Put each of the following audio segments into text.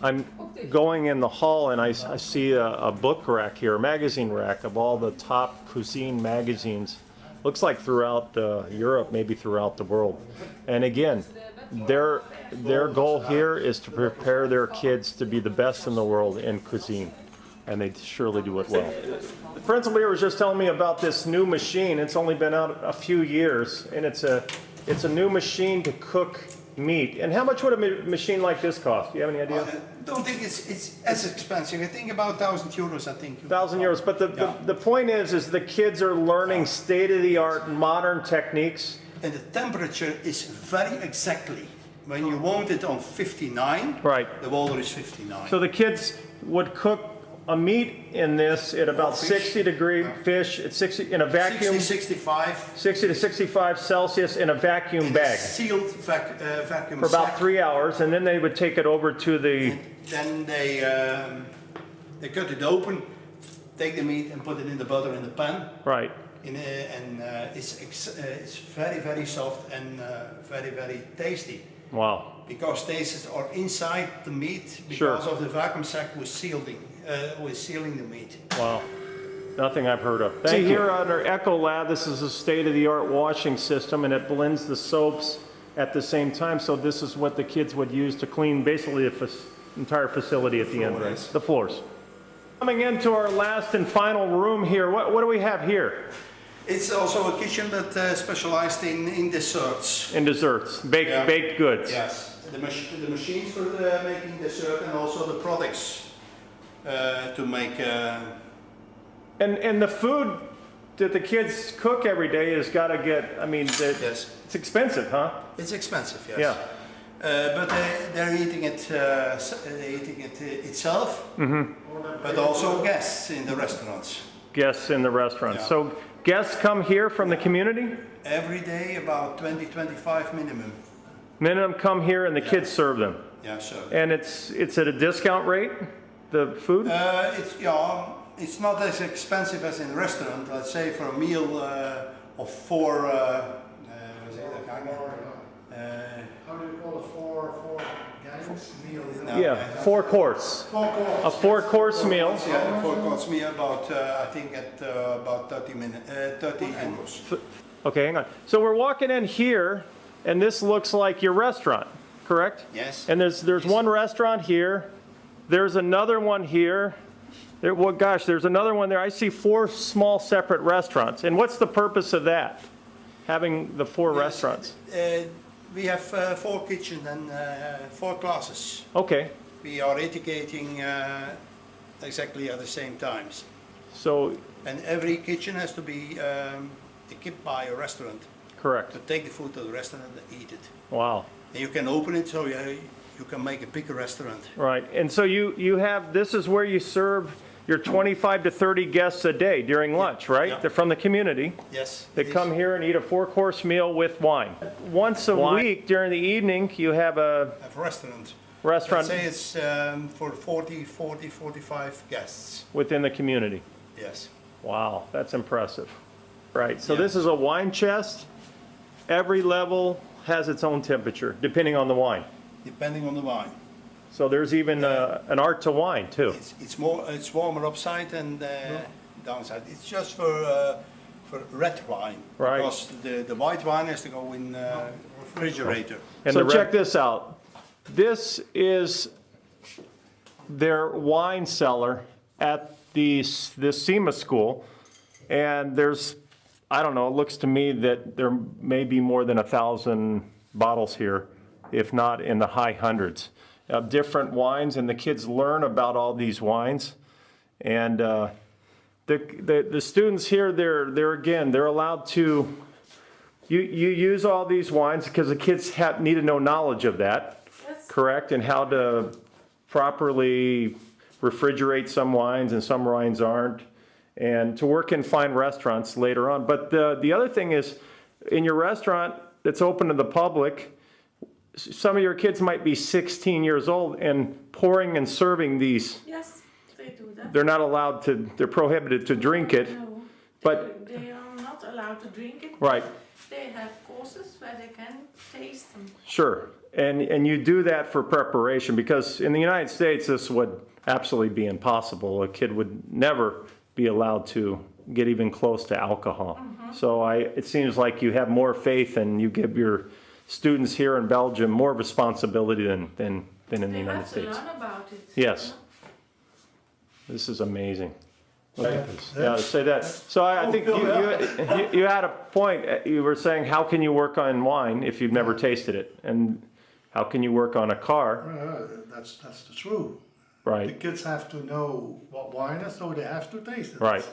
I'm going in the hall and I see a book rack here, a magazine rack of all the top cuisine magazines. Looks like throughout Europe, maybe throughout the world. And again, their goal here is to prepare their kids to be the best in the world in cuisine. And they surely do it well. The principal here was just telling me about this new machine. It's only been out a few years, and it's a new machine to cook meat. And how much would a machine like this cost? Do you have any idea? I don't think it's as expensive. I think about 1,000 euros, I think. 1,000 euros. But the point is the kids are learning state-of-the-art modern techniques. And the temperature is very exactly. When you want it on 59, right, the water is 59. So the kids would cook a meat in this at about 60-degree fish at 60 in a vacuum. 60 to 65 Celsius in a vacuum bag. Sealed vacuum for about 3 hours, and then they would take it over to the. And then they cut it open, take the meat and put it in the butter in the pan. Right. It's very, very soft and very, very tasty. Wow. Because tastes are inside the meat because of the vacuum sac was sealing the meat. Wow. Nothing I've heard of. See here on our Echo Lab, this is a state-of-the-art washing system, and it blends the soaps at the same time. So this is what the kids would use to clean basically the entire facility at the end, right? The floors. Coming into our last and final room here, what do we have here? It's also a kitchen that specialized in desserts. In desserts, baked goods. Yes, the machines for making dessert and also the products to make. And the food that the kids cook every day has got to get. I mean, yes, it's expensive, huh? It's expensive, yes. Yeah. But they're eating it. Itself, but also guests in the restaurants. Guests in the restaurants. Yeah. So guests come here from the community? Every day, about 20-25 minimum. Minimum come here and the kids serve them? Yeah, so. And it's at a discount rate, the food? It's not as expensive as in a restaurant. Let's say for a meal of four. How do you call it? Four guys meal? No, yeah, 4 course. 4 course. A 4-course meal. Yeah, 4 course meal about I think at about 30 euros. Okay, hang on. So we're walking in here, and this looks like your restaurant, correct? Yes. And there's one restaurant here. There's another one here. Well, gosh, there's another one there. I see 4 small separate restaurants. And what's the purpose of that? Having the 4 restaurants? We have 4 kitchens and 4 classes. Okay. We are educating exactly at the same times. So. And every kitchen has to be equipped by a restaurant. Correct. To take the food to the restaurant and eat it. Wow. And you can open it so you can make a bigger restaurant. Right. And so you have, this is where you serve your 25 to 30 guests a day during lunch, right? Yeah. They're from the community. Yes. They come here and eat a 4-course meal with wine. Once a week during the evening, you have a restaurant. Restaurant. Let's say it's for 45 guests. Within the community. Yes. Wow, that's impressive. Right, so this is a wine chest. Every level has its own temperature, depending on the wine. Depending on the wine. So there's even an art to wine too. It's warmer upside and downside. It's just for red wine. Right. Because the white wine has to go in refrigerator. And so check this out. This is their wine cellar at the SIMA school, and there's, I don't know, it looks to me that there may be more than 1,000 bottles here, if not in the high hundreds, of different wines, and the kids learn about all these wines. And the students here, they're allowed to, you use all these wines because the kids need to know knowledge of that, correct? And how to properly refrigerate some wines, and some wines aren't, and to work in fine restaurants later on. But the other thing is, in your restaurant that's open to the public, some of your kids might be 16 years old and pouring and serving these. Yes, they do that. They're not allowed to, they're prohibited to drink it. No, but they are not allowed to drink it. Right. They have courses where they can taste them. Sure. And you do that for preparation, because in the United States, this would absolutely be impossible. A kid would never be allowed to get even close to alcohol. So it seems like you have more faith and you give your students here in Belgium more responsibility than in the They United have to States. learn about it. Yes. This is amazing. Look at this. Yeah, say that. So I think you had a point. You were saying, how can you work on wine if you've never tasted it? And how can you work on a car? That's the truth. The Right, kids have to know what wine is, so they have to taste it. right.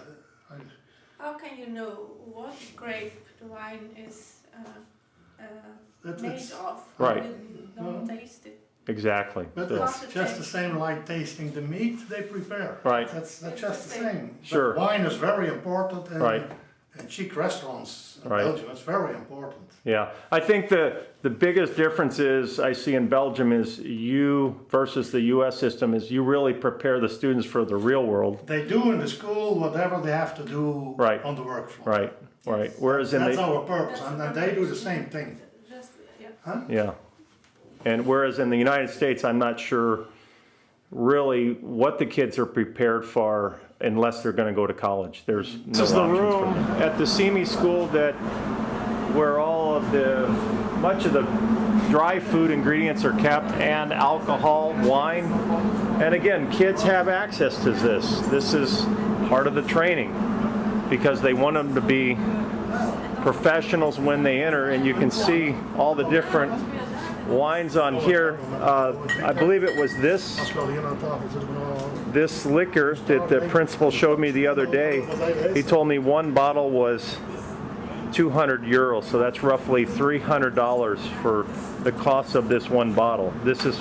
How can you know what grape the wine is made It's- of? Right. You don't taste it. Exactly. But So- it's just the same like tasting the meat they prepare. Right. That's It's just the the same. Sure. But wine is very important Right. in chic restaurants in Right. Belgium. It's very important. Yeah, I think the biggest difference is I see in Belgium is you versus the U.S. system is you really prepare the students for the real world. They do in the school whatever they have to do Right. on the work floor. Right, right. Whereas in That's the, our purpose, That's and the they do the purpose. same thing. Just, yeah. yeah. And whereas in the United States, I'm not sure really what the kids are prepared for unless they're going to go to college. There's no This is the options for room them. At the SIMA school that where all of much of the dry food ingredients are kept, and alcohol, wine. And again, kids have access to this. This is part of the training because they want them to be professionals when they enter, and you can see all the different wines on here. I believe it was this liquor that the principal showed me the other day. He told me one bottle was 200 euros, so that's roughly $300 for the cost of this one bottle. This is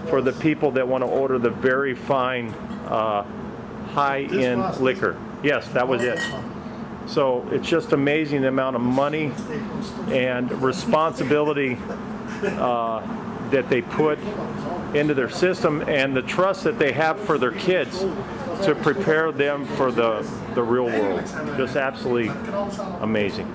for the people that want to order the very fine, high-end liquor. Yes, that was it. So it's just amazing the amount of money and responsibility that they put into their system, and the trust that they have for their kids to prepare them for the real world. Just absolutely amazing.